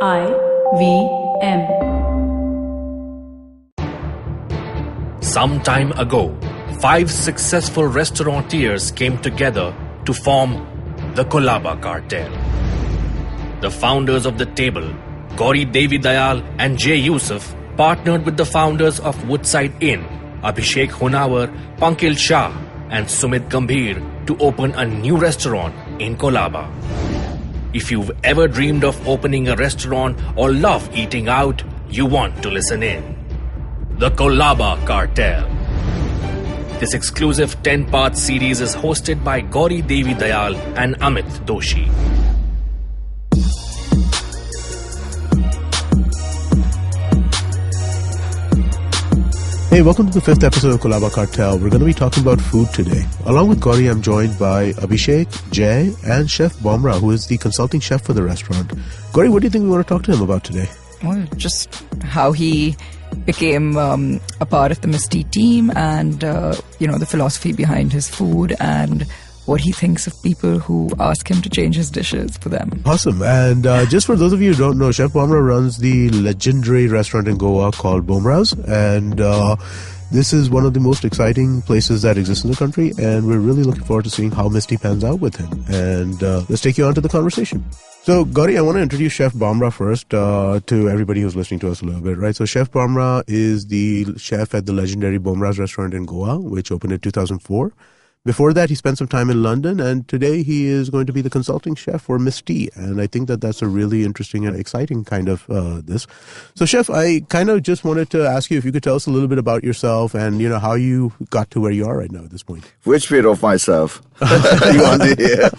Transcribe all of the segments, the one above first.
IBM. Some time ago, 5 successful restaurateurs came together to form the Colaba Cartel. The founders of the table, Gauri Dayal and J. Yusuf, partnered with the founders of Woodside Inn, Abhishek Pankil Shah and Sumit Gambhir to open a new restaurant in Colaba. If you've ever dreamed of opening a restaurant or love eating out, you want to listen in. The Colaba Cartel. This exclusive 10-part series is hosted by Gauri Dayal and Amit Doshi. Hey, welcome to the 5th episode of Colaba Cartel. We're going to be talking about food today. Along with Gauri, I'm joined by Abhishek, Jay, and Chef Bomra, who is the consulting chef for the restaurant. Gauri, what do you think we want to talk to him about today? Well, just how he became a part of the Misty team and, the philosophy behind his food and what he thinks of people who ask him to change his dishes for them. Awesome. And just for those of you who don't know, Chef Bomra runs the legendary restaurant in Goa called Bomra's. And this is one of the most exciting places that exists in the country. And we're really looking forward to seeing how Misty pans out with him. And let's take you on to the conversation. So, Gauri, I want to introduce Chef Bawmra first to everybody who's listening to us a little bit, right? So, Chef Bawmra is the chef at the legendary Bomra's restaurant in Goa, which opened in 2004. Before that, he spent some time in London, and today he is going to be the consulting chef for Misty. And I think that that's a really interesting and exciting kind of this. So, Chef, I kind of just wanted to ask you if you could tell us a little bit about yourself and, how you got to where you are right now at this point. Which bit of myself you want to hear?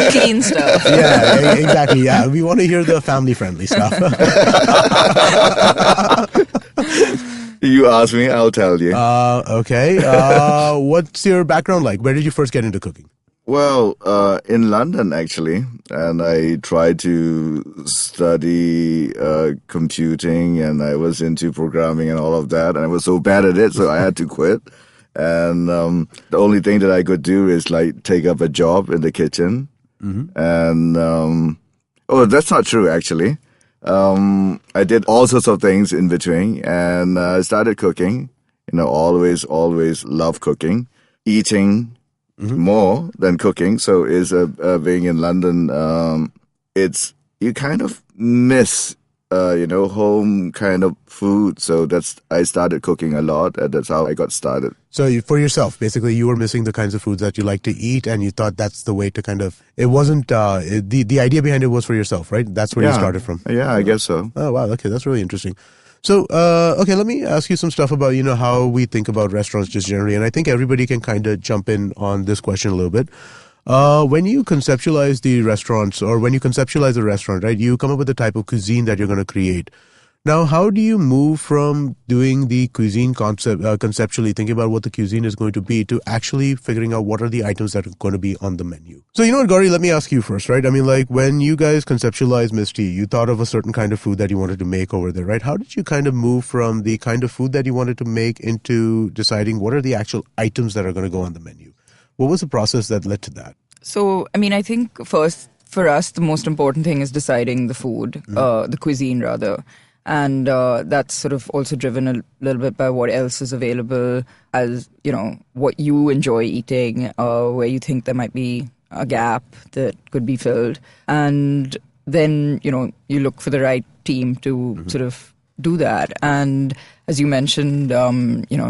Clean stuff. Yeah, exactly. Yeah, we want to hear the family-friendly stuff. You ask me, I'll tell you. Okay. What's your background like? Where did you first get into cooking? Well, in London, actually. And I tried to study computing, and I was into programming and all of that. And I was so bad at it, so I had to quit. And the only thing that I could do is take up a job in the kitchen. Mm-hmm. And, that's not true, actually. I did all sorts of things in between, and I started cooking. Always love cooking, eating more than cooking. So being in London, you kind of miss, home kind of food. So I started cooking a lot, and that's how I got started. So for yourself, basically, you were missing the kinds of foods that you like to eat, and you thought that's the way to kind of. It wasn't the idea behind it was for yourself, right? That's where you started from. Yeah, I guess so. Oh wow, okay, that's really interesting. So okay, let me ask you some stuff about how we think about restaurants just generally, and I think everybody can kind of jump in on this question a little bit. When you conceptualize the restaurants, or when you conceptualize a restaurant, right, you come up with the type of cuisine that you're going to create. Now, how do you move from doing the cuisine concept, conceptually thinking about what the cuisine is going to be, to actually figuring out what are the items that are going to be on the menu? So, Gauri, let me ask you first, right? I mean, when you guys conceptualized Misty, you thought of a certain kind of food that you wanted to make over there, right? How did you kind of move from the kind of food that you wanted to make into deciding what are the actual items that are going to go on the menu? What was the process that led to that? So, I think first, for us, the most important thing is deciding the food, the cuisine rather. And that's sort of also driven a little bit by what else is available, as, what you enjoy eating, where you think there might be a gap that could be filled. And then, you look for the right team to sort of do that. And as you mentioned,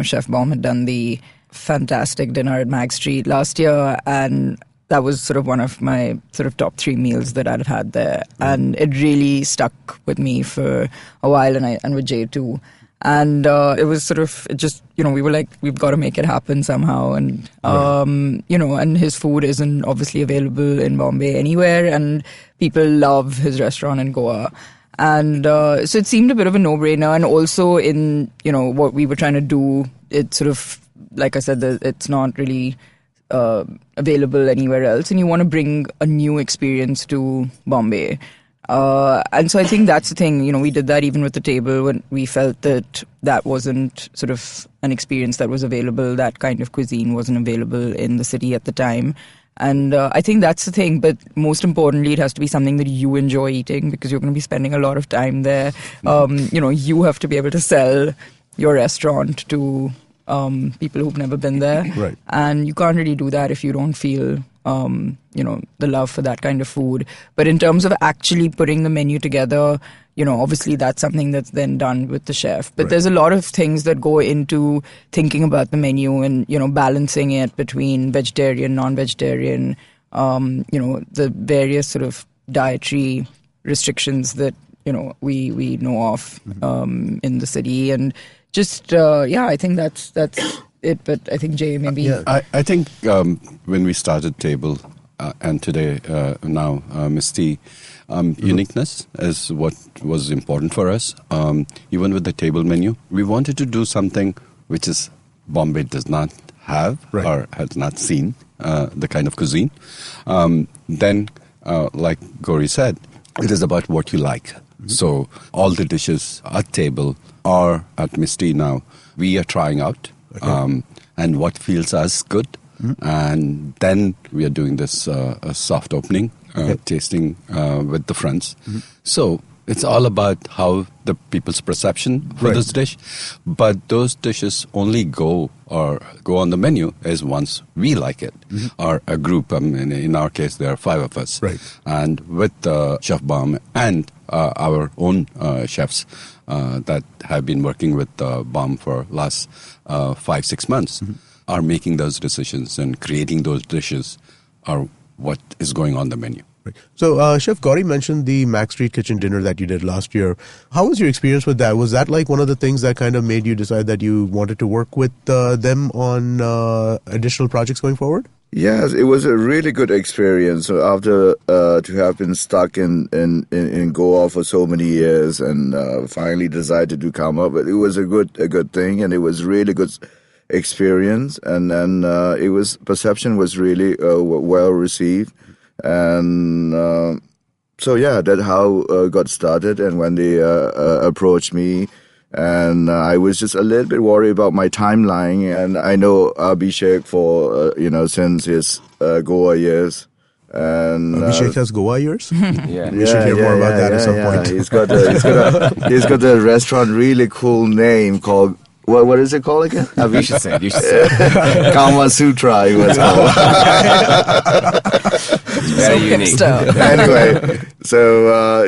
Chef Baum had done the fantastic dinner at Mag Street last year, and that was sort of one of my sort of top 3 meals that I'd had there. And it really stuck with me for a while, and with Jay too. And it was sort of, we were like, we've got to make it happen somehow. And, and his food isn't obviously available in Bombay anywhere. And people love his restaurant in Goa. And so it seemed a bit of a no-brainer. And also in, what we were trying to do, it sort of, like I said, it's not really available anywhere else, and you want to bring a new experience to Bombay. And so I think that's the thing, we did that even with the table when we felt that wasn't sort of an experience that was available, that kind of cuisine wasn't available in the city at the time. And I think that's the thing. But most importantly, it has to be something that you enjoy eating, because you're going to be spending a lot of time there. You have to be able to sell your restaurant to people who've never been there. Right. And you can't really do that if you don't feel the love for that kind of food. But in terms of actually putting the menu together, obviously that's something that's then done with the chef. But there's a lot of things that go into thinking about the menu and, balancing it between vegetarian, non-vegetarian, the various sort of dietary restrictions that, we know of in the city. And just, I think that's it. But I think Jay maybe... Yeah. I think when we started Table and today now Miss T, uniqueness is what was important for us. Even with the table menu, we wanted to do something which is Bombay does not have or has not seen, the kind of cuisine. Then, like Gauri said, it is about what you like. So all the dishes at Table or at Miss T now, we are trying out. And what feels us good. And then we are doing this a soft opening, tasting with the friends. So it's all about how the people's perception for this dish. But those dishes only go on the menu as once we like it, or a group. In our case, there are 5 of us. And with Chef Baum and our own chefs that have been working with Baum for last 5-6 months, are making those decisions and creating those dishes are what is going on the menu. So, Chef Gauri mentioned the Mac Street Kitchen dinner that you did last year. How was your experience with that? Was that like one of the things that kind of made you decide that you wanted to work with them on additional projects going forward? Yes, it was a really good experience. So after to have been stuck in Goa for so many years and finally decided to do Karma, but it was a good thing, and it was really good experience, and then perception was really well received, and that's how got started. And when they approached me, and I was just a little bit worried about my timeline, and I know Abhishek for since his Goa years. And Abhishek has Goa years? Yeah. We should hear more about that at some point. He's got a restaurant, really cool name called, what is it called again? You should say it. Kama Sutra, it was called. Very unique. Anyway, so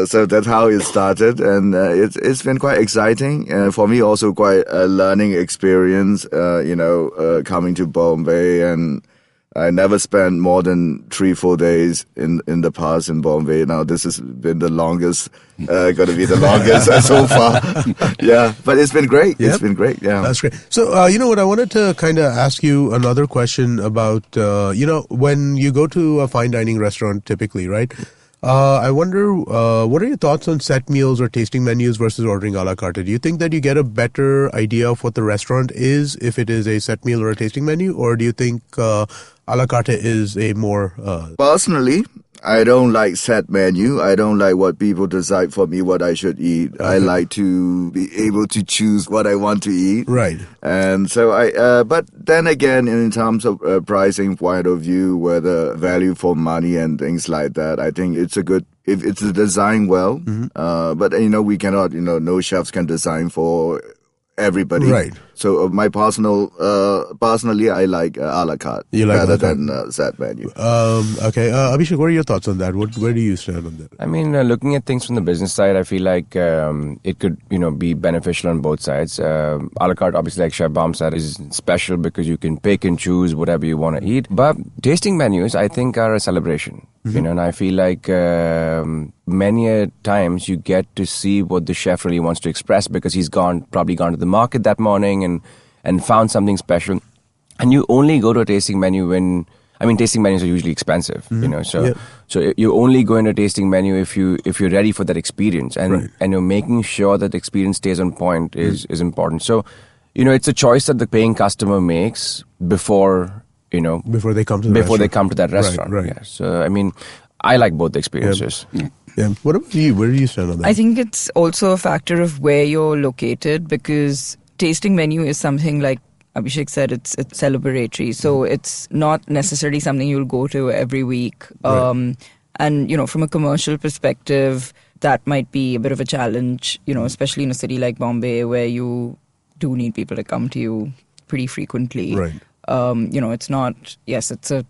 so that's how it started, and it's been quite exciting for me. Also, quite a learning experience. Coming to Bombay, and I never spent more than 3-4 days in the past in Bombay. Now this has been the longest, going to be the longest so far. Yeah, but it's been great. Yep. It's been great. Yeah, that's great. So you know what, I wanted to kind of ask you another question about when you go to a fine dining restaurant, typically, right? I wonder, what are your thoughts on set meals or tasting menus versus ordering a la carte? Do you think that you get a better idea of what the restaurant is if it is a set meal or a tasting menu, or do you think a la carte is a more... Personally, I don't like set menu. I don't like what people decide for me what I should eat. Okay. I like to be able to choose what I want to eat. Right. And so but then again, in terms of pricing point of view, whether value for money and things like that, I think it's a good, if it's designed well. But we cannot, no chefs can design for everybody. Right. So personally, I like a la carte rather than set menu. Okay. Abhishek, what are your thoughts on that? Where do you stand on that? I mean, looking at things from the business side, I feel like it could, be beneficial on both sides. A la carte, obviously, like Chef Baum said, is special because you can pick and choose whatever you want to eat. But tasting menus, I think, are a celebration. And I feel like many times you get to see what the chef really wants to express because he's probably gone to the market that morning and found something special. And you only go to a tasting menu when, tasting menus are usually expensive, so you only go into a tasting menu if you're ready for that experience, and you're making sure that the experience stays on point is important. So, it's a choice that the paying customer makes before they come to that restaurant. Right. Yeah. So, I like both experiences. Yeah. What about you? Where do you stand on that? I think it's also a factor of where you're located, because tasting menu is something like Abhishek said, it's celebratory. So it's not necessarily something you'll go to every week. And, from a commercial perspective, that might be a bit of a challenge, especially in a city like Bombay where you do need people to come to you pretty frequently. Right. It's not, yes, it's a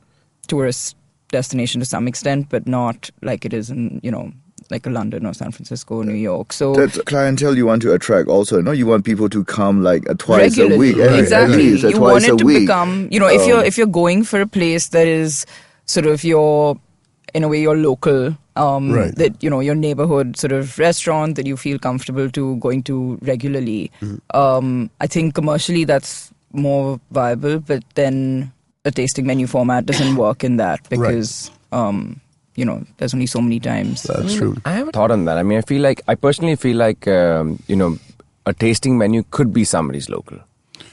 tourist destination to some extent, but not like it is in, like a London or San Francisco or New York. So that clientele you want to attract also, you want people to come like twice regularly. a week. Exactly. At least, you twice want it a to week. become, if you're going for a place that is sort of in a way, your local, that, your neighborhood sort of restaurant that you feel comfortable to going to regularly. I think commercially that's more viable, but then a tasting menu format doesn't work in that because, there's only so many times. That's true. I have a thought on that. I mean, I personally feel like, a tasting menu could be somebody's local,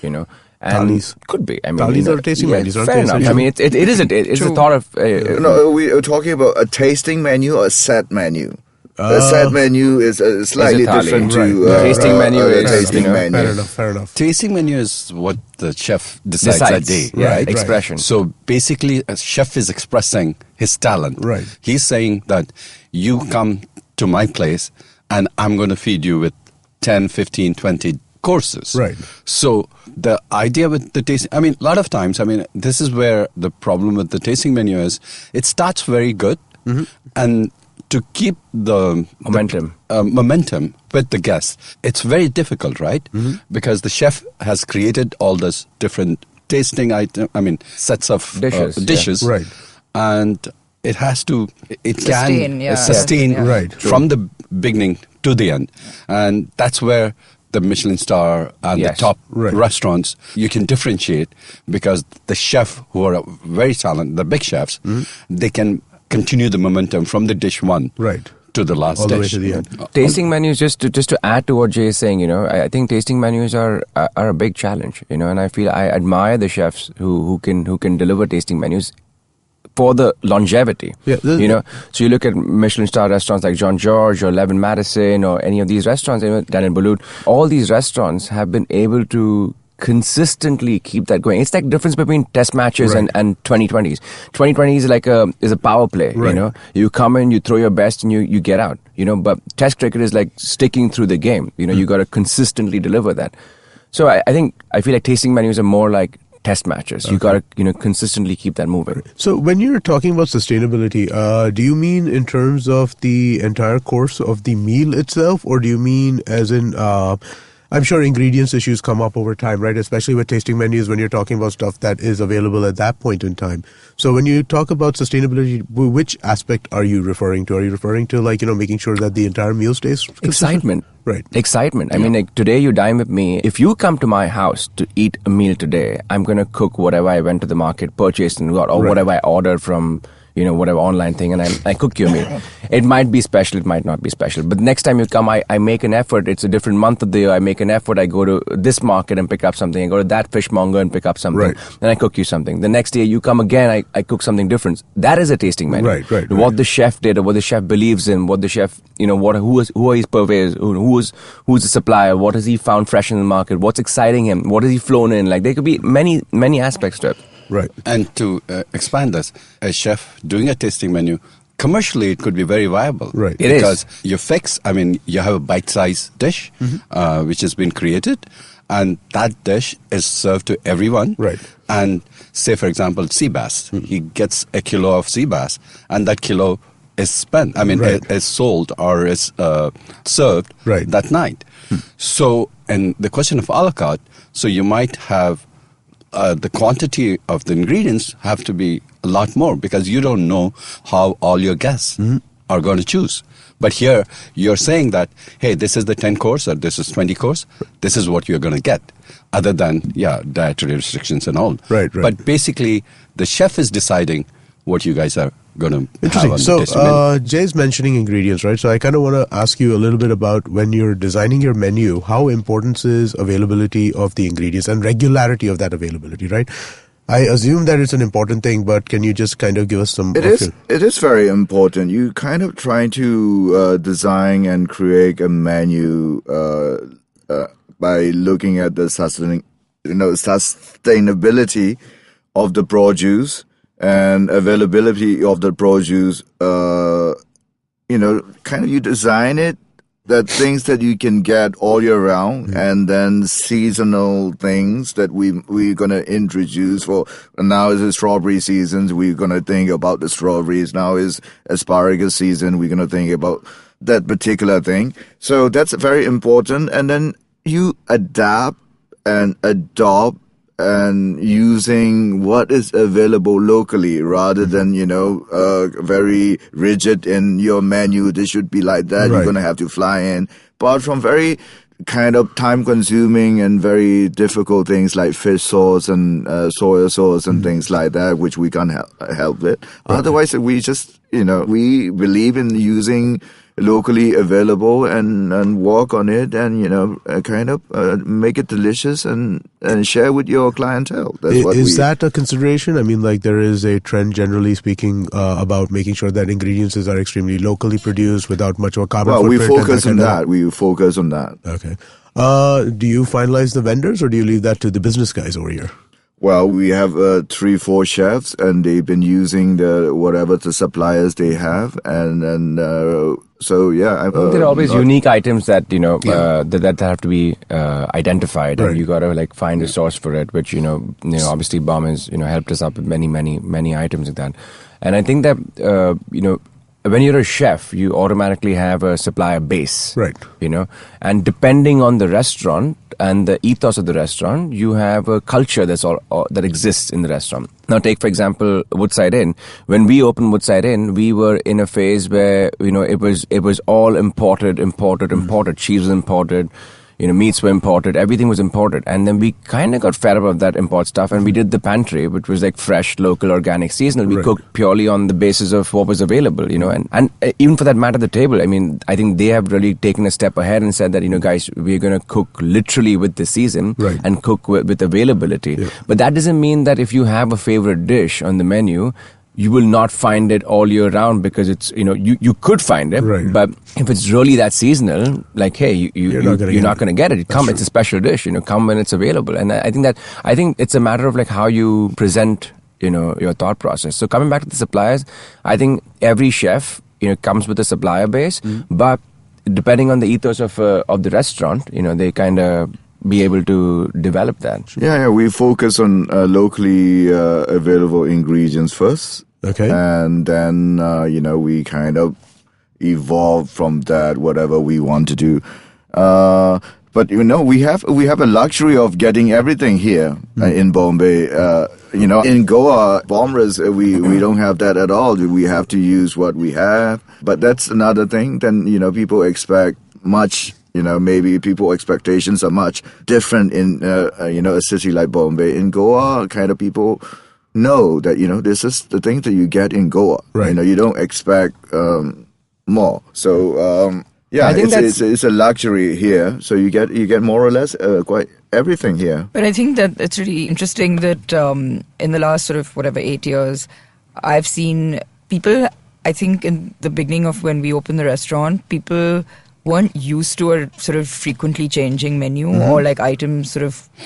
And Thalis. Could be. I mean, Thalis are tasting menus, aren't fair they? enough. I mean, it's a thought of. No, we are talking about a tasting menu or a set menu. A set menu is slightly thali, different right. to Tasting menu a is, tasting menu. Fair enough. Tasting menu is what the chef decides that day, yeah, right? expression. So basically, a chef is expressing his talent. Right. He's saying that you come to my place and I'm going to feed you with 10, 15, 20 courses. Right. So the idea with the tasting, a lot of times, this is where the problem with the tasting menu is. It starts very good, and to keep the momentum with the guests, it's very difficult, right? Because the chef has created all this different tasting sets of dishes, yeah. Right? And it has to, sustain, sustain from the beginning to the end, and that's where the Michelin star and the top restaurants, you can differentiate because the chef who are very talented, the big chefs, they can continue the momentum from the dish one to the last all dish. The way to the end. Tasting menus, just to add to what Jay is saying, I think tasting menus are a big challenge, and I feel I admire the chefs who can deliver tasting menus for the longevity. So you look at Michelin star restaurants like John George or Levin Madison or any of these restaurants, Daniel Boulud, all these restaurants have been able to consistently keep that going. It's like the difference between test matches and 2020s. 2020s is a power play, You come in, you throw your best and you get out, but test cricket is like sticking through the game. You got to consistently deliver that. So I feel like tasting menus are more like test matches. You got to consistently keep that moving. So when you're talking about sustainability, do you mean in terms of the entire course of the meal itself, or do you mean as in I'm sure ingredients issues come up over time, right? Especially with tasting menus when you're talking about stuff that is available at that point in time. So when you talk about sustainability, which aspect are you referring to? Are you referring to making sure that the entire meal stays consistent? Excitement. Right. Excitement. I mean, today you dine with me. If you come to my house to eat a meal today, I'm going to cook whatever I went to the market, purchased and got, or whatever I ordered from whatever online thing, and I cook you a meal. It might be special, it might not be special. But next time you come, I make an effort. It's a different month of the year. I make an effort. I go to this market and pick up something. I go to that fishmonger and pick up something. Then I cook you something. The next day you come again, I cook something different. That is a tasting menu. Right. What the chef did, or what the chef believes in, what the chef, who are his purveyors, who's the supplier, what has he found fresh in the market, what's exciting him, what has he flown in. There could be many, many aspects to it. Right. And to expand this, a chef doing a tasting menu, commercially it could be very viable. Right. Because you fix, you have a bite-sized dish which has been created, and that dish is served to everyone. Right. And say, for example, sea bass. He gets a kilo of sea bass, and that kilo is spent, is sold or is served that night. So, and the question of a la carte, so you might have the quantity of the ingredients have to be a lot more because you don't know how all your guests are going to choose. But here, you're saying that, hey, this is the 10 course or this is 20 course. This is what you're going to get, other than, dietary restrictions and all. Right. But basically, the chef is deciding what you guys are going to have Interesting. on the tasting menu. Jay's mentioning ingredients, right? So I kind of want to ask you a little bit about when you're designing your menu, how important is availability of the ingredients and regularity of that availability, right? I assume that it's an important thing, but can you just kind of give us some... It is very important. You kind of try to design and create a menu by looking at the sustainability of the produce and availability of the produce, kind of you design it, that things that you can get all year round, and then seasonal things that we're going to introduce for. Now is the strawberry season. We're going to think about the strawberries. Now is asparagus season. We're going to think about that particular thing. So that's very important. And then you adapt and adopt and using what is available locally rather than, very rigid in your menu. This should be like that. Right. You're going to have to fly in. But from very kind of time-consuming and very difficult things like fish sauce and soya sauce and things like that, which we can't help with. Okay. Otherwise, we just, we believe in using locally available and work on it and, make it delicious and share with your clientele. Is that a consideration? I mean, like there is a trend, generally speaking, about making sure that ingredients are extremely locally produced without much of a carbon footprint. Well, we focus on that. We focus on that. Okay. Do you finalize the vendors or do you leave that to the business guys over here? Well, we have 3-4 chefs, and they've been using the suppliers they have, and so yeah. There are always unique items that that have to be identified, right. And you got to find a source for it, which obviously Bomb has helped us out with many items like that, and I think that when you're a chef, you automatically have a supplier base, right? And depending on the restaurant and the ethos of the restaurant, you have a culture that exists in the restaurant. Now, take for example Woodside Inn. When we opened Woodside Inn, we were in a phase where it was all imported. Cheese was imported. Meats were imported, everything was imported. And then we kind of got fed up of that import stuff, and we did the pantry, which was fresh, local, organic, seasonal. We cooked purely on the basis of what was available, and even for that matter, the table. I mean, I think they have really taken a step ahead and said that, guys, we're going to cook literally with the season and cook with availability. Yeah. But that doesn't mean that if you have a favorite dish on the menu, you will not find it all year round, because it's, you could find it, right. But if it's really that seasonal, hey, you're not going to get it. It's a special dish, come when it's available. And I think it's a matter of how you present, your thought process. So coming back to the suppliers, I think every chef, comes with a supplier base, but depending on the ethos of the restaurant, they kind of be able to develop that. Yeah, we focus on locally available ingredients first. Okay. And then, we kind of evolve from that, whatever we want to do. But, we have a luxury of getting everything here in Bombay. In Goa, Bomras, we don't have that at all. We have to use what we have. But that's another thing. Then, people expect much. Maybe people expectations are much different in, a city like Bombay. In Goa, kind of people know that, this is the thing that you get in Goa. Right. You don't expect more. So, I think it's a luxury here. So you get more or less quite everything here. But I think that it's really interesting that in the last 8 years, I've seen people, I think in the beginning of when we opened the restaurant, people weren't used to a frequently changing menu or items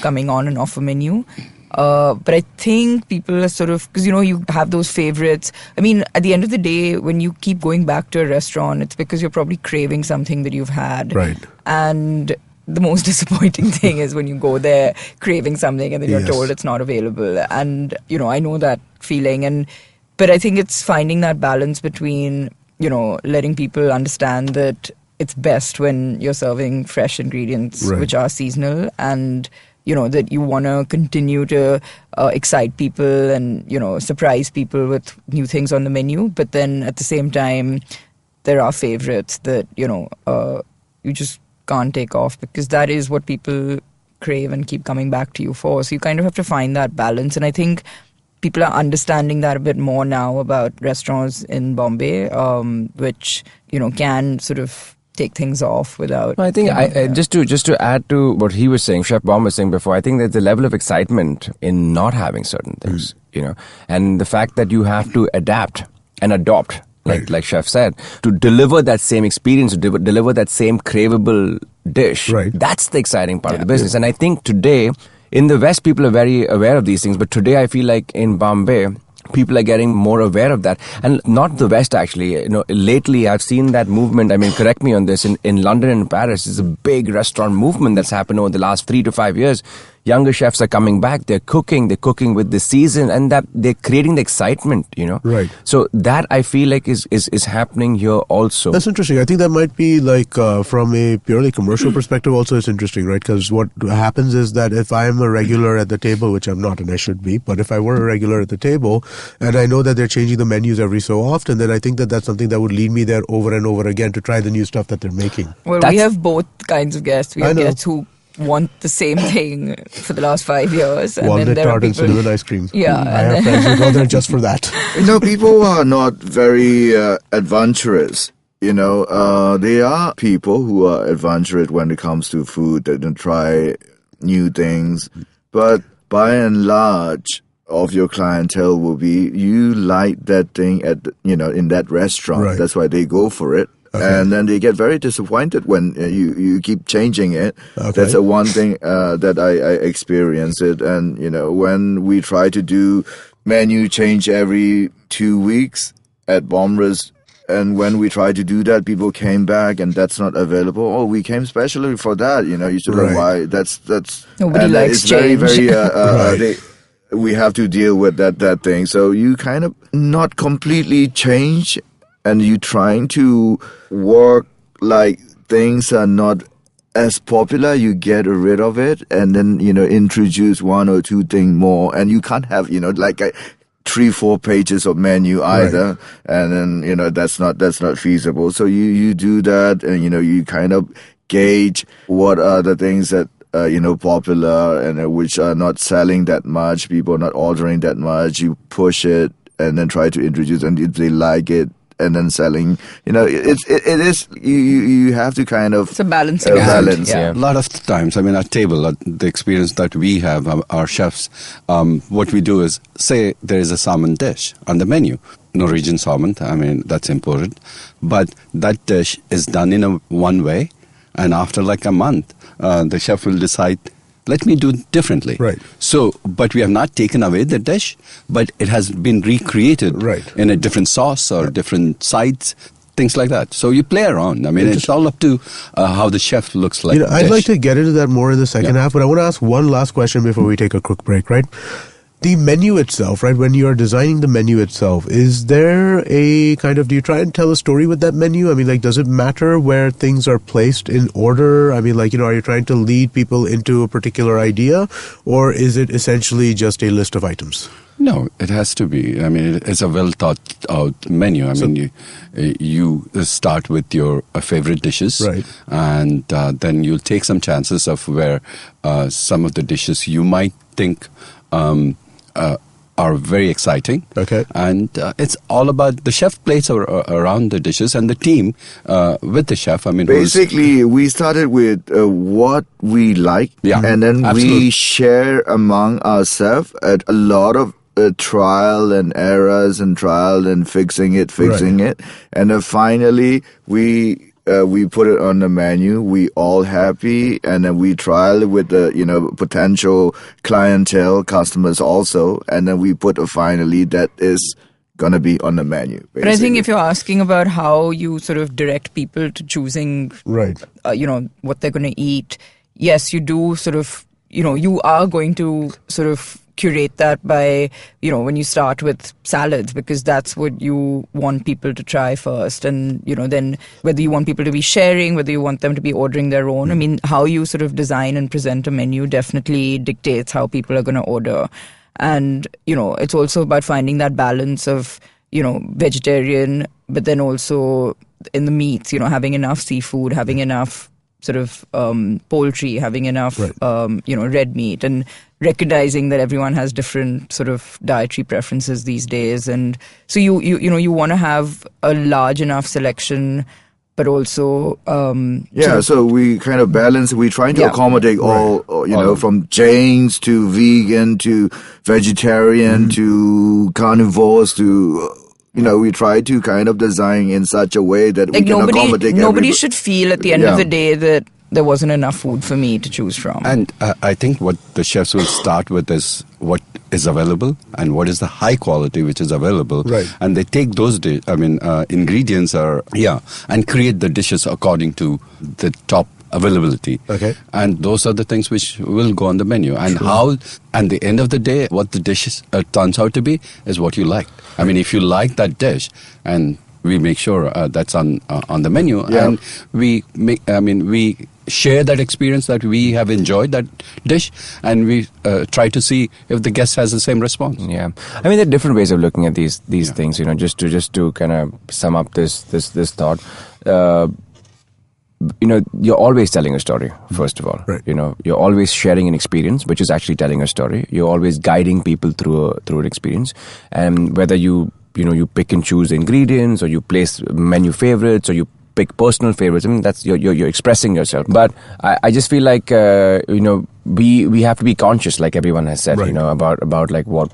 coming on and off a menu. But I think people are because you have those favorites. I mean, at the end of the day, when you keep going back to a restaurant, it's because you're probably craving something that you've had. Right. And the most disappointing thing is when you go there craving something and then you're told it's not available. And, I know that feeling. But I think it's finding that balance between, letting people understand that it's best when you're serving fresh ingredients, which are seasonal, and that you want to continue to excite people and, surprise people with new things on the menu. But then at the same time, there are favorites that, you just can't take off, because that is what people crave and keep coming back to you for. So you kind of have to find that balance. And I think people are understanding that a bit more now about restaurants in Bombay, which, can take things off without. I think just to add to what he was saying, Chef Bomb was saying before, I think there's a level of excitement in not having certain things, and the fact that you have to adapt and adopt, like Chef said, to deliver that same experience, to deliver that same craveable dish. Right. That's the exciting part of the business. And I think today, in the West, people are very aware of these things. But today, I feel like in Bombay, people are getting more aware of that. And not the West, actually. Lately, I've seen that movement. I mean, correct me on this. In London and Paris, there's a big restaurant movement that's happened over the last 3 to 5 years. Younger chefs are coming back. They're cooking with the season, and that they're creating the excitement, Right. So that I feel like is happening here also. That's interesting. I think that might be like from a purely commercial perspective also it's interesting, right? Because what happens is that if I'm a regular at the table, which I'm not and I should be, but if I were a regular at the table and I know that they're changing the menus every so often, then I think that that's something that would lead me there over and over again to try the new stuff that they're making. Well, we have both kinds of guests. We have guests who want the same thing for the last 5 years. And Walnut then there tart are and people, cinnamon ice cream. Yeah. I have friends who go there just for that. People are not very adventurous. There are people who are adventurous when it comes to food, that don't try new things. But by and large, of your clientele will be, you like that thing in that restaurant. Right. That's why they go for it. Okay. And then they get very disappointed when you keep changing it. Okay. That's the one thing that I experience it. And, when we try to do menu change every 2 weeks at Bomra's, and when we tried to do that, people came back and that's not available. Oh, we came specially for that. You should know why. That's nobody likes change. Very, we have to deal with that thing. So you kind of not completely change, and you trying to work like things are not as popular, you get rid of it, and then introduce 1 or 2 things more, and you can't have 3-4 pages of menu either, and then that's not feasible. So you do that, and you kind of gauge what are the things that popular and which are not selling that much, people are not ordering that much. You push it and then try to introduce, and if they like it, and then selling, it is you have to kind of, it's a balancing act. Balance. A lot of times, at table, the experience that we have, our chefs, what we do is, say there is a salmon dish on the menu, Norwegian salmon, that's important, but that dish is done in one way, and after like a month, the chef will decide, let me do it differently. Right. So, but we have not taken away the dish, but it has been recreated in a different sauce or different sides, things like that. So you play around. It's all up to how the chef looks like. I'd like to get into that more in the second half, but I want to ask one last question before we take a quick break, right? The menu itself, right? When you are designing the menu itself, is there a kind of, do you try and tell a story with that menu? Does it matter where things are placed in order? are you trying to lead people into a particular idea, or is it essentially just a list of items? No, it has to be. It's a well thought out menu. You start with your favorite dishes, right, and then you'll take some chances of where some of the dishes you might think are very exciting. Okay. And it's all about the chef plates around the dishes and the team with the chef. Basically, we started with what we like, and then we share among ourselves a lot of trial and errors and fixing it. And then finally, we put it on the menu. We all happy, and then we trial it with the potential clientele, customers also, and then we put finally that is gonna be on the menu. Basically. But I think if you're asking about how you sort of direct people to choosing, what they're going to eat, yes, you do sort of, you are going to sort of curate that by, when you start with salads, because that's what you want people to try first. And, then whether you want people to be sharing, whether you want them to be ordering their own, how you sort of design and present a menu definitely dictates how people are going to order. And, it's also about finding that balance of, vegetarian, but then also in the meats, having enough seafood, having enough sort of poultry, having enough, red meat, and recognizing that everyone has different sort of dietary preferences these days. And so you want to have a large enough selection, but also so we kind of balance. We're trying to accommodate all, from Jains to vegan to vegetarian to carnivores to we try to kind of design in such a way that we can accommodate nobody should feel at the end of the day that there wasn't enough food for me to choose from. And I think what the chefs will start with is what is available and what is the high quality which is available. Right. And they take those ingredients and create the dishes according to the top availability. Okay. And those are the things which will go on the menu. And at the end of the day, what the dish turns out to be is what you like. I mean, if you like that dish, and we make sure that's on the menu, and we share that experience that we have enjoyed that dish, and we try to see if the guest has the same response. Yeah, I mean, there are different ways of looking at these things. Just to kind of sum up this thought. You're always telling a story, first of all. Right. You're always sharing an experience, which is actually telling a story. You're always guiding people through an experience, and whether you pick and choose the ingredients, or you place menu favorites, or you pick personal favorites. I mean, that's you're expressing yourself. But I just feel like we have to be conscious, like everyone has said, right. About like what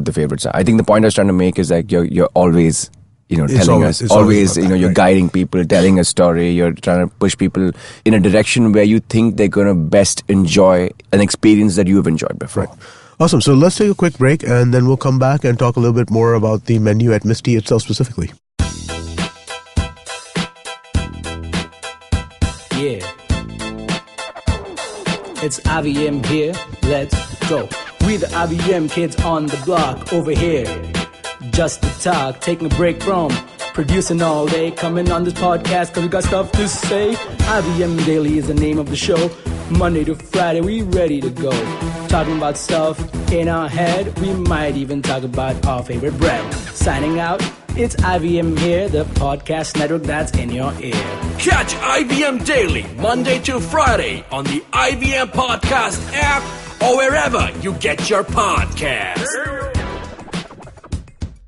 the favorites are. I think the point I was trying to make is like you're always telling us always you're right. guiding people, telling a story. You're trying to push people in a direction where you think they're going to best enjoy an experience that you've enjoyed before. Right. Awesome. So let's take a quick break, and then we'll come back and talk a little bit more about the menu at Misty itself specifically. Yeah. It's IBM here. Let's go. We the IBM kids on the block over here. Just to talk, taking a break from producing all day, coming on this podcast cause we got stuff to say. IBM Daily is the name of the show. Monday to Friday, we ready to go. Talking about stuff in our head. We might even talk about our favorite bread. Signing out, it's IBM here, the podcast network that's in your ear. Catch IBM Daily Monday to Friday on the IBM Podcast app or wherever you get your podcasts.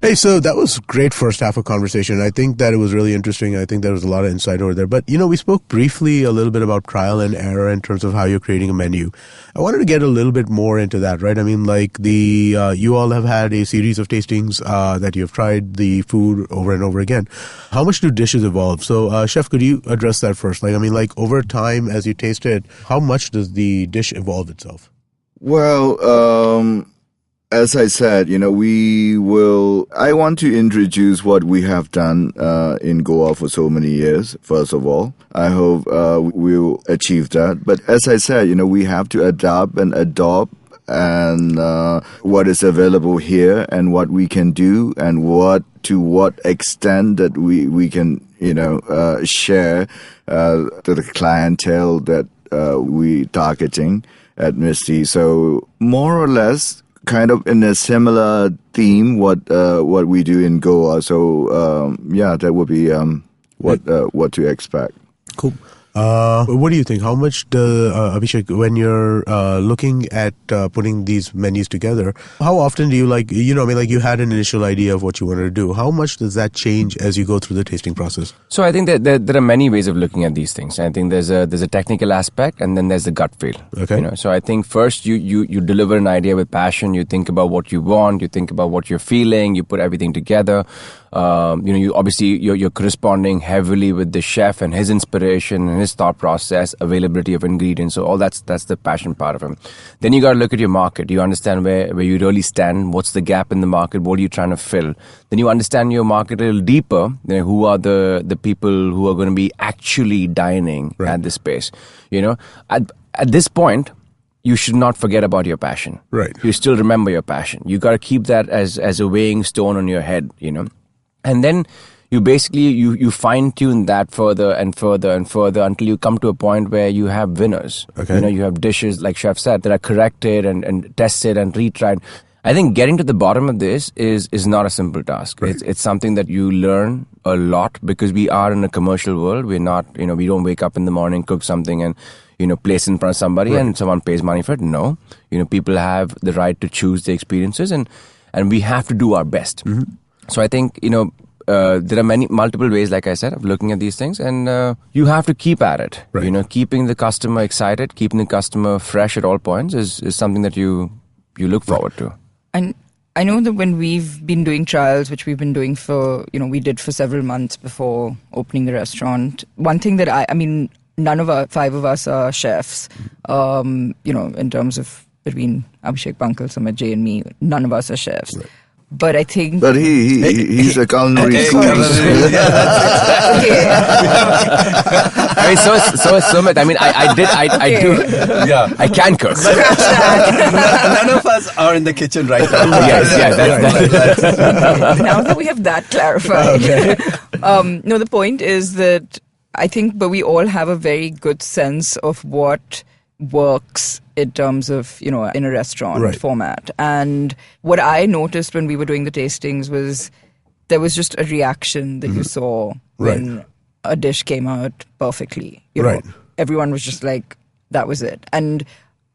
Hey, so that was great first half of conversation. I think that it was really interesting. I think there was a lot of insight over there. But, we spoke briefly a little bit about trial and error in terms of how you're creating a menu. I wanted to get a little bit more into that, right? I mean, like you all have had a series of tastings that you've tried the food over and over again. How much do dishes evolve? So, Chef, could you address that first? Over time, as you taste it, how much does the dish evolve itself? Well, as I said, I want to introduce what we have done in Goa for so many years, first of all. I hope we'll achieve that. But as I said, we have to adapt and adopt and what is available here and what we can do and to what extent that we can, share to the clientele that we targeting at Misty. So more or less, kind of in a similar theme, what we do in Goa. So that would be what to expect. Cool. What do you think? How much Abhishek, when you're looking at putting these menus together, how often do you you had an initial idea of what you wanted to do. How much does that change as you go through the tasting process? So I think that there are many ways of looking at these things. I think there's a technical aspect, and then there's the gut feel. Okay. So I think first you deliver an idea with passion. You think about what you want. You think about what you're feeling. You put everything together. You obviously you're corresponding heavily with the chef and his inspiration and his thought process, availability of ingredients. So all that's the passion part of him. Then you got to look at your market. You understand where you really stand. What's the gap in the market? What are you trying to fill? Then you understand your market a little deeper. Who are the people who are going to be actually dining at this space? At this point, you should not forget about your passion. Right. You still remember your passion. You got to keep that as a weighing stone on your head. And then you basically you fine tune that further and further and further until you come to a point where you have winners. Okay. You have dishes, like Chef said, that are corrected and tested and retried. I think getting to the bottom of this is not a simple task. Right. It's something that you learn a lot because we are in a commercial world. We're not, we don't wake up in the morning, cook something and place in front of somebody and someone pays money for it. No, people have the right to choose the experiences and we have to do our best. Mm-hmm. So I think, there are multiple ways, like I said, of looking at these things, and you have to keep at it. Right. Keeping the customer excited, keeping the customer fresh at all points is something that you look forward to. And I know that when we've been doing trials, which we've been doing for, we did for several months before opening the restaurant, one thing that none of our 5 of us are chefs. In terms of between Abhishek, Pankaj, Sumit, Jay, and me, none of us are chefs. Right. But I think... But he's a culinary guru. I mean, so Sumit. I mean, I do. Yeah, I can cook. None of us are in the kitchen right now. That's now that we have that clarified. No, the point is that I think, but we all have a very good sense of what works in terms of, in a restaurant format. And what I noticed when we were doing the tastings was there was just a reaction that you saw when a dish came out perfectly. You know, everyone was just like, that was it. And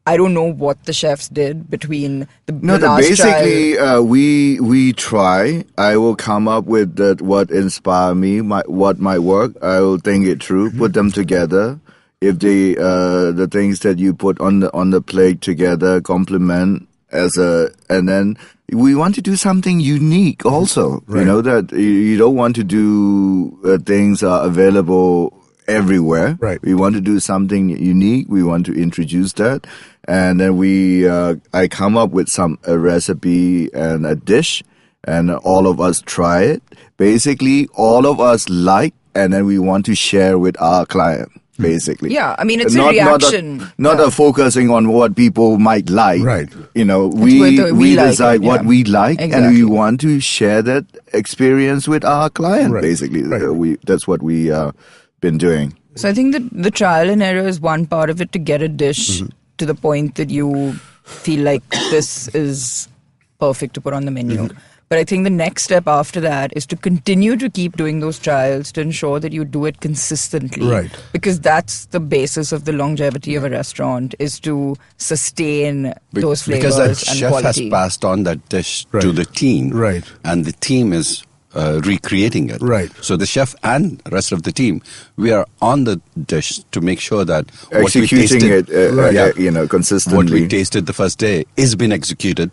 I don't know what the chefs did between the last basically trial. We try. I will come up with what inspire me, what might work. I will think it through, put them together. If the things that you put on the plate together complement and then we want to do something unique also. That you don't want to do things are available everywhere. We want to do something unique. We want to introduce that, and then I come up with a recipe and a dish, and all of us try it. Basically, all of us like, and then we want to share with our client. Basically, yeah. I mean, it's a reaction. Not a focusing on what people might like. Right. We decide what we like, exactly. and we want to share that experience with our client. Basically, that's what we been doing. So I think that the trial and error is one part of it to get a dish to the point that you feel like this is perfect to put on the menu. But I think the next step after that is to continue to keep doing those trials to ensure that you do it consistently. Right. Because that's the basis of the longevity of a restaurant, is to sustain those flavors because that and chef quality. has passed on that dish to the team. Right. And the team is recreating it. Right. So the chef and rest of the team, we are on the dish to make sure that executing it consistently. What we tasted the first day is being executed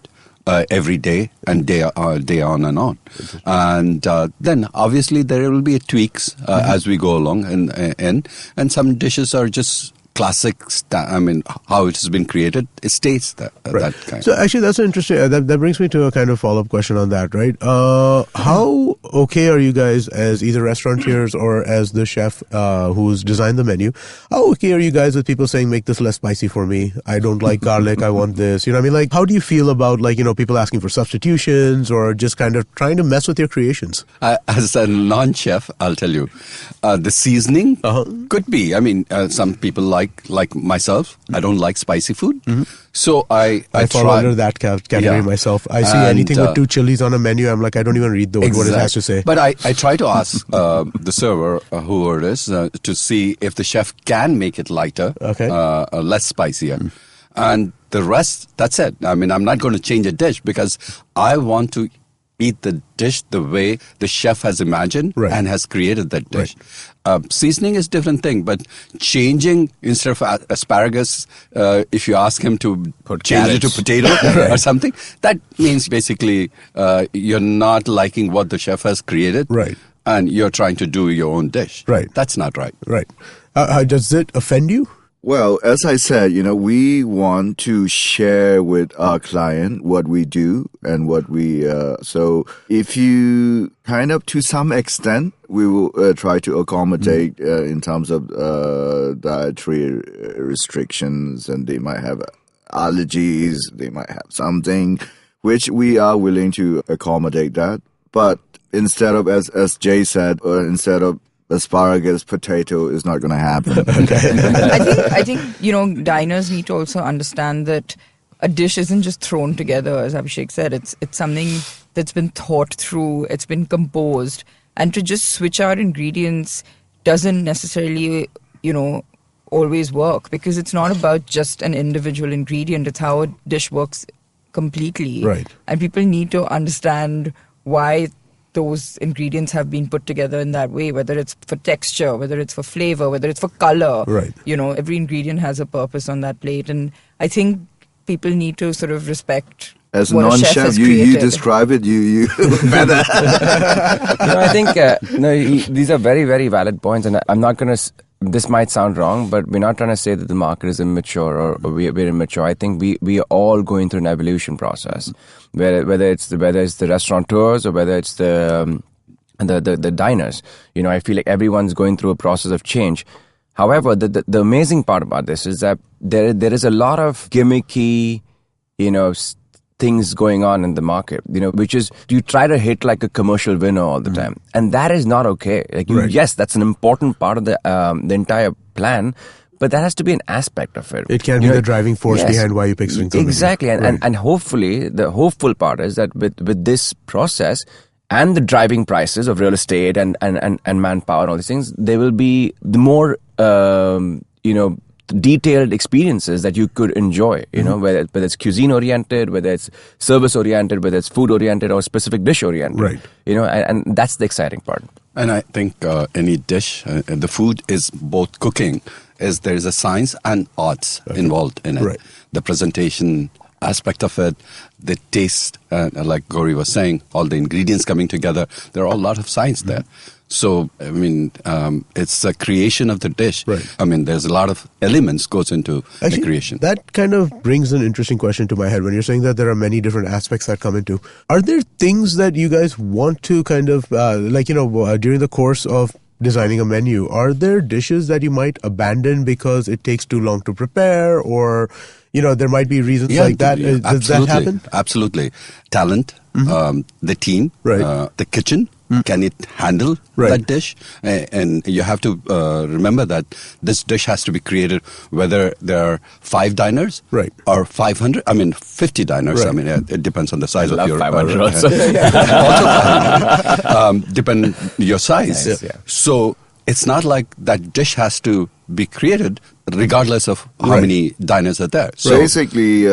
every day and day on and on. And then obviously there will be tweaks as we go along, and some dishes are just classic. How it has been created, it stays that kind. So actually, that's interesting. That brings me to a kind of follow-up question on that, right? How okay are you guys as either restaurateurs or as the chef who's designed the menu? How okay are you guys with people saying, make this less spicy for me? I don't like garlic. I want this. You know what I mean? Like, how do you feel about people asking for substitutions or just kind of trying to mess with your creations? As a non-chef, I'll tell you, the seasoning could be. Some people like myself, I don't like spicy food. So I fall under that category myself. I see anything with 2 chilies on a menu, I'm like, I don't even read what it has to say. But I try to ask the server, whoever it is, to see if the chef can make it lighter, less spicier. And the rest, that's it. I'm not going to change a dish because I want to eat the dish the way the chef has imagined and has created that dish. Seasoning is a different thing, but changing, instead of asparagus, if you ask him to change it to potato or something, that means basically you're not liking what the chef has created, and you're trying to do your own dish. That's not right. Does it offend you? Well, as I said, we want to share with our client what we do and what we, so if you kind of, to some extent, we will try to accommodate in terms of dietary restrictions, and they might have allergies, they might have something, which we are willing to accommodate that. But instead of, as Jay said, instead of asparagus, potato is not going to happen. I think diners need to also understand that a dish isn't just thrown together, as Abhishek said. It's something that's been thought through, it's been composed, and to just switch out ingredients doesn't necessarily, always work, because it's not about just an individual ingredient. It's how a dish works completely. And people need to understand why those ingredients have been put together in that way, whether it's for texture, whether it's for flavor, whether it's for color. Every ingredient has a purpose on that plate, and I think people need to sort of respect. As a non-chef, you describe it, you better. I think these are very, very valid points, and I'm not going to this might sound wrong, but we're not trying to say that the market is immature or we're immature. I think we are all going through an evolution process, whether it's the restaurateurs or whether it's the diners. I feel like everyone's going through a process of change. However, the amazing part about this is that there is a lot of gimmicky, things going on in the market, which is you try to hit like a commercial winner all the time, and that is not okay. Like, yes, that's an important part of the entire plan, but that has to be an aspect of it. It can be the driving force behind why you pick things. Exactly, and hopefully the hopeful part is that with this process and the driving prices of real estate and manpower and all these things, there will be the more detailed experiences that you could enjoy, whether it's cuisine oriented, whether it's service oriented, whether it's food oriented or specific dish oriented, right? And that's the exciting part. And I think any dish, the food is both cooking, there is a science and arts involved in it. Right. The presentation aspect of it, the taste, like Gauri was saying, all the ingredients coming together, there are a lot of science there. So, I mean, it's a creation of the dish. Right. I mean, there's a lot of elements goes into the creation. That kind of brings an interesting question to my head when you're saying that there are many different aspects that come into. Are there things that you guys want to kind of, during the course of designing a menu, are there dishes that you might abandon because it takes too long to prepare, or there might be reasons like that? Does that happen? Absolutely. Talent, the team, the kitchen. Can it handle that dish? And you have to remember that this dish has to be created whether there are 5 diners or 500. I mean, 50 diners. Right. I mean, it depends on the size of your... 500 also. Depend your size. Nice, yeah. So it's not like that dish has to be created regardless of how many diners are there. So basically,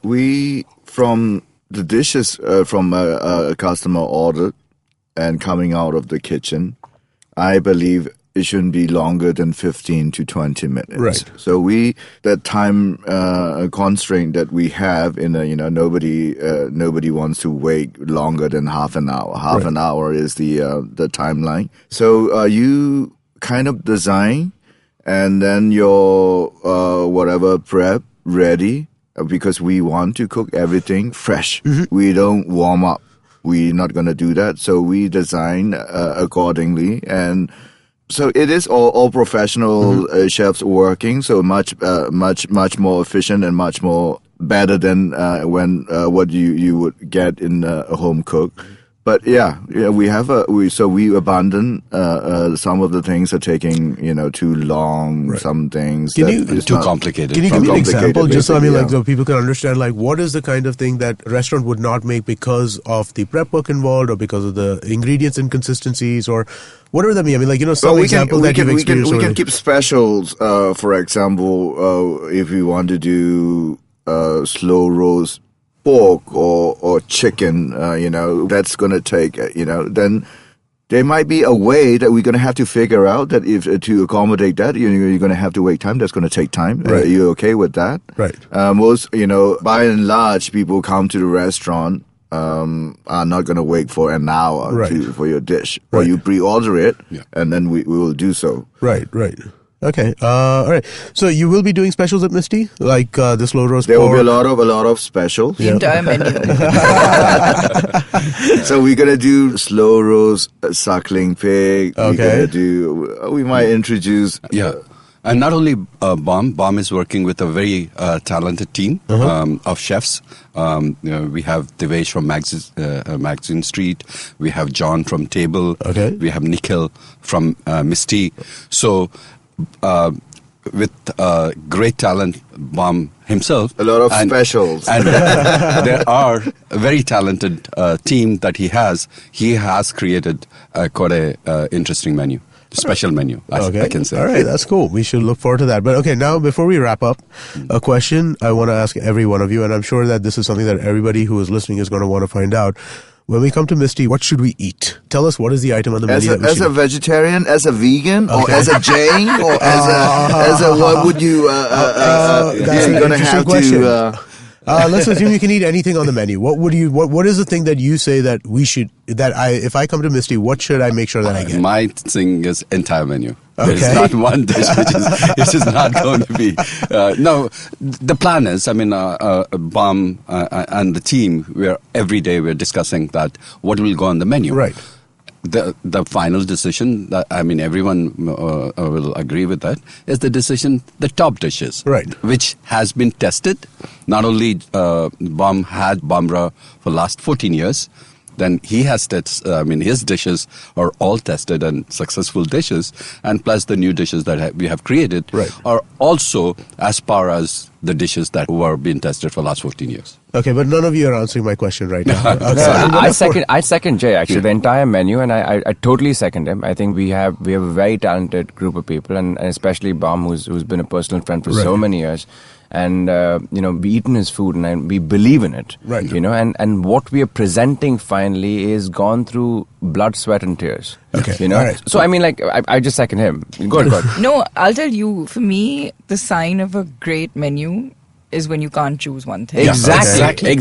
we, from the dishes from a customer ordered, and coming out of the kitchen, I believe it shouldn't be longer than 15 to 20 minutes. Right. So that time constraint that we have nobody wants to wait longer than half an hour. Half an hour is the timeline. So you kind of design, and then your whatever prep ready, because we want to cook everything fresh. We don't warm up. We're not going to do that. So we design accordingly. And so it is all professional chefs working. So much more efficient and much more better than what you would get in a home cook. But we abandon some of the things are taking too long. Some things too complicated. Can you give me an example, just so so people can understand, like, what is the kind of thing that a restaurant would not make because of the prep work involved, or because of the ingredients inconsistencies, or whatever that means? I mean, some example that you've experienced. We can keep specials. For example, if we want to do slow roast pork or chicken, that's going to take, then there might be a way that we're going to have to figure out that if to accommodate that, you're going to have to wait time. That's going to take time. Right. You're okay with that? Right. Most, by and large, people come to the restaurant are not going to wait for an hour for your dish. Or you pre-order it, and then we will do so. Right. Okay. All right. So you will be doing specials at Misty, like the slow roast. There will be a lot of specials. The entire menu. So we're gonna do slow roast, suckling pig. Okay. We might introduce. And not only Bomb is working with a very talented team of chefs. We have Devesh from Magazine Street. We have John from Table. Okay. We have Nikhil from Misty. So with great talent, Bomb himself. A lot of specials. And there are a very talented team that he has. He has created quite a interesting menu. Special menu, I can say. All right, that's cool. We should look forward to that. But okay, now before we wrap up, a question I want to ask every one of you, and I'm sure that this is something that everybody who is listening is going to want to find out. When we come to Misty, what should we eat? Tell us, what is the item on the menu? As a vegetarian, as a vegan, or as a Jain, or as a what would you? That's an interesting question. Let's assume you can eat anything on the menu. What is the thing that you say that if I come to Misty, what should I make sure that I get? My thing is entire menu. There's not one dish which is not going to be. No, the plan is, Bam and the team, every day we're discussing that what will go on the menu. Right. The final decision, that everyone will agree with that, is the decision, the top dishes. Right. Which has been tested. Not only Bam had Bawmra for last 14 years, then he has his dishes are all tested and successful dishes, and plus the new dishes that we have created are also as par as the dishes that were being tested for last 14 years. Okay, but none of you are answering my question right now. I second Jay, actually, the entire menu, and I totally second him. I think we have a very talented group of people, and especially Bam, who's been a personal friend for so many years. And, we eaten his food and we believe in it. Right. And what we are presenting finally is gone through blood, sweat and tears. Okay. All right. So, I just second him. Go ahead. No, I'll tell you, for me, the sign of a great menu is when you can't choose one thing. Exactly.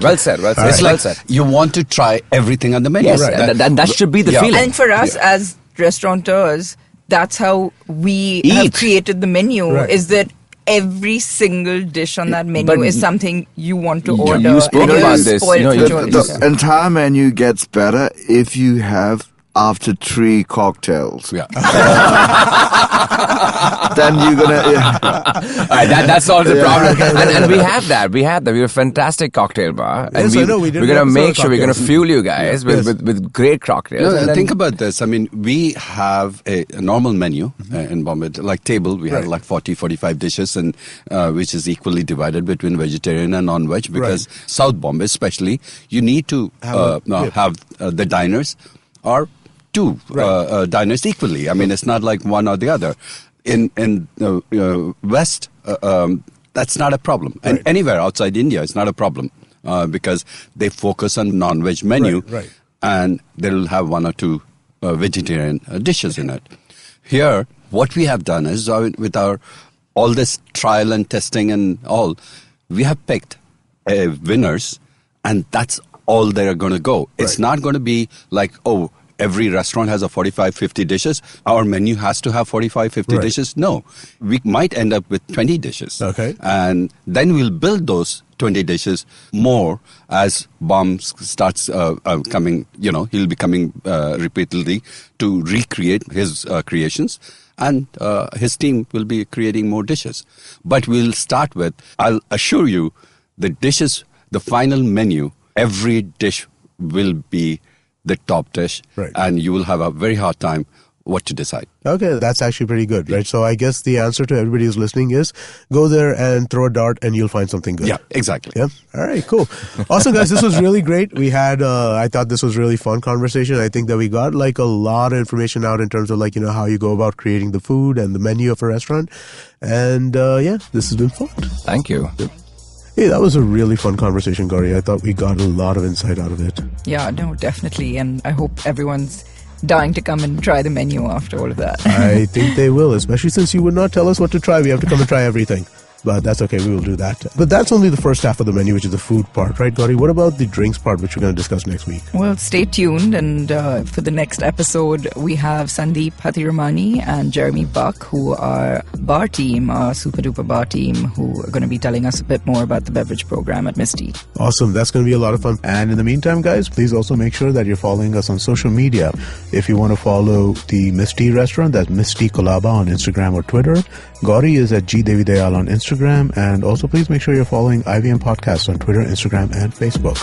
Well said. Well said. You want to try everything on the menu. Yes, right. That should be the feeling. And for us as restaurateurs, that's how we have created the menu, is that every single dish on that menu is something you want to order. You spoke about this. The entire menu gets better if you have after 3 cocktails. Yeah. Then you're gonna. Yeah. That solves the problem. And we have that. We have a fantastic cocktail bar. And Yes, I know. We did we're going to an episode make of sure we're going to cocktails. fuel you guys with great cocktails. Think about this. We have a normal menu in Bombay, like table. We have like 40, 45 dishes, and which is equally divided between vegetarian and non-veg. Because South Bombay, especially, you need to have the diners are 2 diners equally. It's not like one or the other. In West, that's not a problem. And anywhere outside India, it's not a problem because they focus on non-veg menu and they'll have 1 or 2 vegetarian dishes in it. Here, what we have done is with all this trial and testing and all, we have picked winners, and that's all they're going to go. It's not going to be like, every restaurant has a 45, 50 dishes. Our menu has to have 45, 50 dishes. No, we might end up with 20 dishes. Okay. And then we'll build those 20 dishes more as Bam starts coming, he'll be coming repeatedly to recreate his creations. And his team will be creating more dishes. But we'll start with, I'll assure you, the dishes, the final menu, every dish will be the top dish, and you will have a very hard time what to decide. Okay, that's actually pretty good, right? So I guess the answer to everybody who's listening is go there and throw a dart and you'll find something good. Yeah, exactly. Yeah. All right, cool. Awesome, guys. This was really great. We had, I thought this was really fun conversation. I think that we got like a lot of information out in terms of how you go about creating the food and the menu of a restaurant. And this has been fun. Thank you. Hey, that was a really fun conversation, Gauri. I thought we got a lot of insight out of it. Yeah, no, definitely. And I hope everyone's dying to come and try the menu after all of that. I think they will, especially since you would not tell us what to try. We have to come and try everything. But that's okay, we will do that. But that's only the first half of the menu, which is the food part, right, Gauri? What about the drinks part, which we're going to discuss next week? Well, stay tuned, and for the next episode, we have Sandeep Hathiramani and Jeremy Buck, who are bar team, our super duper bar team, who are going to be telling us a bit more about the beverage program at Misty. Awesome, that's going to be a lot of fun. And in the meantime, guys, please also make sure that you're following us on social media. If you want to follow the Misty restaurant, that's Misty Colaba on Instagram or Twitter. Gauri is at G Devi Dayal on Instagram. And also please make sure you're following IBM Podcast on Twitter, Instagram, and Facebook.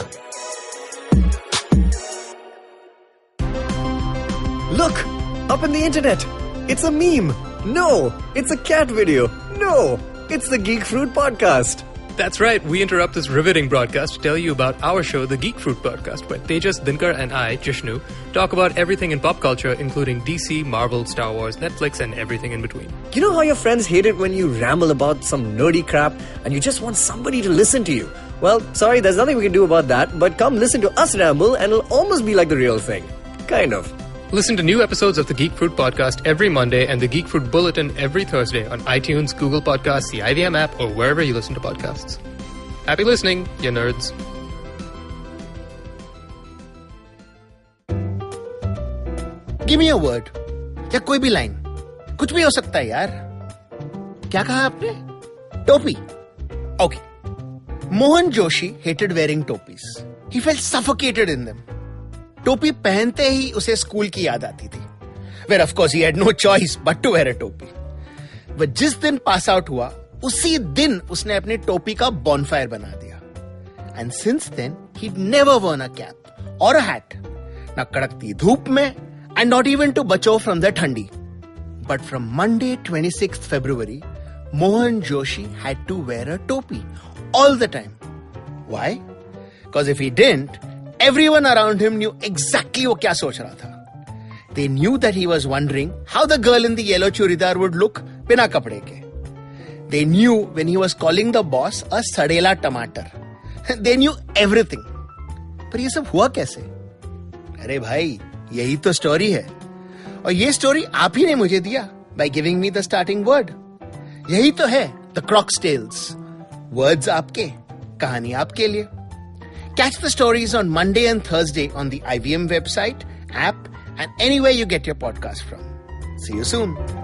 Look! Up in the internet! It's a meme! No! It's a cat video! No! It's the Geek Fruit Podcast! That's right, we interrupt this riveting broadcast to tell you about our show, The Geek Fruit Podcast, where Tejas, Dinkar and I, Jishnu, talk about everything in pop culture, including DC, Marvel, Star Wars, Netflix, and everything in between. You know how your friends hate it when you ramble about some nerdy crap and you just want somebody to listen to you? Well, sorry, there's nothing we can do about that, but come listen to us ramble and it'll almost be like the real thing. Kind of. Listen to new episodes of the Geek Fruit Podcast every Monday and the Geek Fruit Bulletin every Thursday on iTunes, Google Podcasts, the IBM app, or wherever you listen to podcasts. Happy listening, you nerds. Give me a word. या कोई भी line. कुछ भी हो सकता है यार. क्या कहा आपने? टोपी. Okay. Mohan Joshi hated wearing topis. He felt suffocated in them. टोपी पहनते ही उसे स्कूल की याद आती थी. Where of course he had no choice but to wear a टोपी. But जिस दिन पास आउट हुआ, उसी दिन उसने अपनी टोपी का bonfire बना दिया. And since then, he'd never worn a cap or a hat. ना कड़कती धूप में, and not even to बचो from the ठंडी. But from Monday 26th February, Mohan Joshi had to wear a topi all the time. Why? Because if he didn't, everyone around him knew exactly वो क्या सोच रहा था. They knew that he was wondering how the girl in the yellow churidar would look बिना कपड़े के. They knew when he was calling the boss a सड़ेला टमाटर. They knew everything. पर ये सब हुआ कैसे? अरे भाई, यही तो स्टोरी है. और ये स्टोरी आप ही ने मुझे दिया by giving me the starting word. यही तो है The Croc's Tales. Words आपके, कहानी आपके लिए. Catch the stories on Monday and Thursday on the IBM website, app, and anywhere you get your podcast from. See you soon.